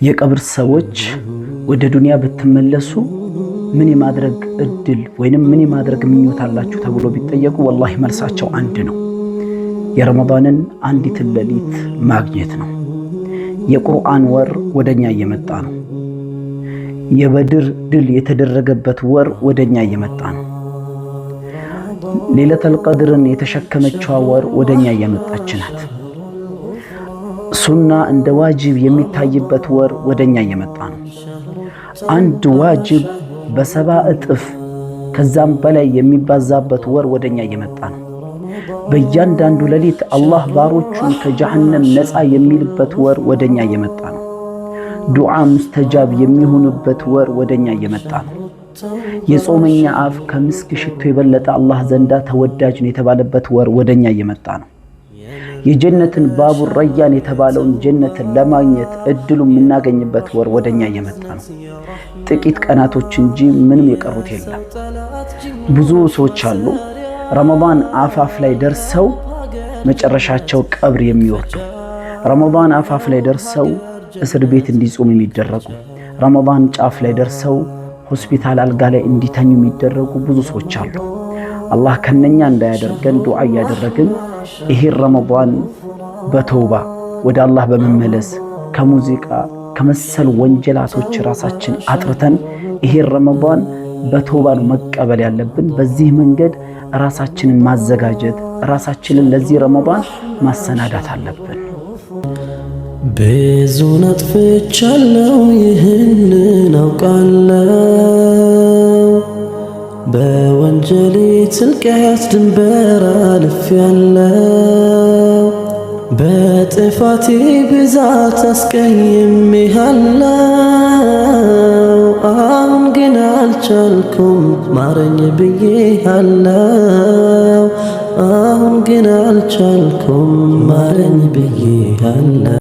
የቀብር ሰዎች ወደ ዱንያ ብትመለሱ ምን የማድረግ እድል ወይንም ምን የማድረግ ምኞት አላችሁ ተብሎ ቢጠየቁ ወላሂ መልሳቸው አንድ ነው። የረመዳንን አንዲት ሌሊት ማግኘት ነው። የቁርአን ወር ወደኛ እየመጣ ነው። የበድር ድል የተደረገበት ወር ወደኛ እየመጣ ነው። ሌሊተል ቀድርን የተሸከመችው ወር ወደኛ እየመጣች ናት። ሱና እንደ ዋጅብ የሚታይበት ወር ወደኛ እየመጣ ነው። አንድ ዋጅብ በሰባ እጥፍ ከዛም በላይ የሚባዛበት ወር ወደኛ እየመጣ ነው። በእያንዳንዱ ሌሊት አላህ ባሮቹን ከጀሃነም ነፃ የሚልበት ወር ወደኛ እየመጣ ነው። ዱዓ ሙስተጃብ የሚሆንበት ወር ወደኛ እየመጣ ነው። የጾመኛ አፍ ከምስክ ሽቶ የበለጠ አላህ ዘንዳ ተወዳጅ ነው የተባለበት ወር ወደኛ እየመጣ ነው። የጀነትን ባቡር ረያን የተባለውን ጀነትን ለማግኘት እድሉ የምናገኝበት ወር ወደኛ እየመጣ ነው። ጥቂት ቀናቶች እንጂ ምንም የቀሩት የለም። ብዙ ሰዎች አሉ ረመዳን አፋፍ ላይ ደርሰው መጨረሻቸው ቀብር የሚወርዱ፣ ረመዳን አፋፍ ላይ ደርሰው እስር ቤት እንዲጾም የሚደረጉ፣ ረመዳን ጫፍ ላይ ደርሰው ሆስፒታል አልጋ ላይ እንዲተኙ የሚደረጉ ብዙ ሰዎች አሉ። አላህ ከነኛ እንዳያደርገን ዱዓ እያደረግን ይሄን ረመዳን በተውባ ወደ አላህ በመመለስ ከሙዚቃ ከመሰል ወንጀላቶች ራሳችን አጥርተን ይሄን ረመዳን በተውባ ነው መቀበል ያለብን። በዚህ መንገድ ራሳችንን ማዘጋጀት፣ ራሳችንን ለዚህ ረመዳን ማሰናዳት አለብን። ብዙ ነጥፍቻለሁ ይህንን አውቃለሁ፣ በወንጀሌ ጥልቀት ድንበር አልፌያለሁ፣ በጥፋቴ ብዛት አስቀይሜሃለሁ፣ አሁን ግን አልቻልኩም ማረኝ ብዬሃለሁ፣ አሁን ግን አልቻልኩም ማረኝ ብዬሃለሁ።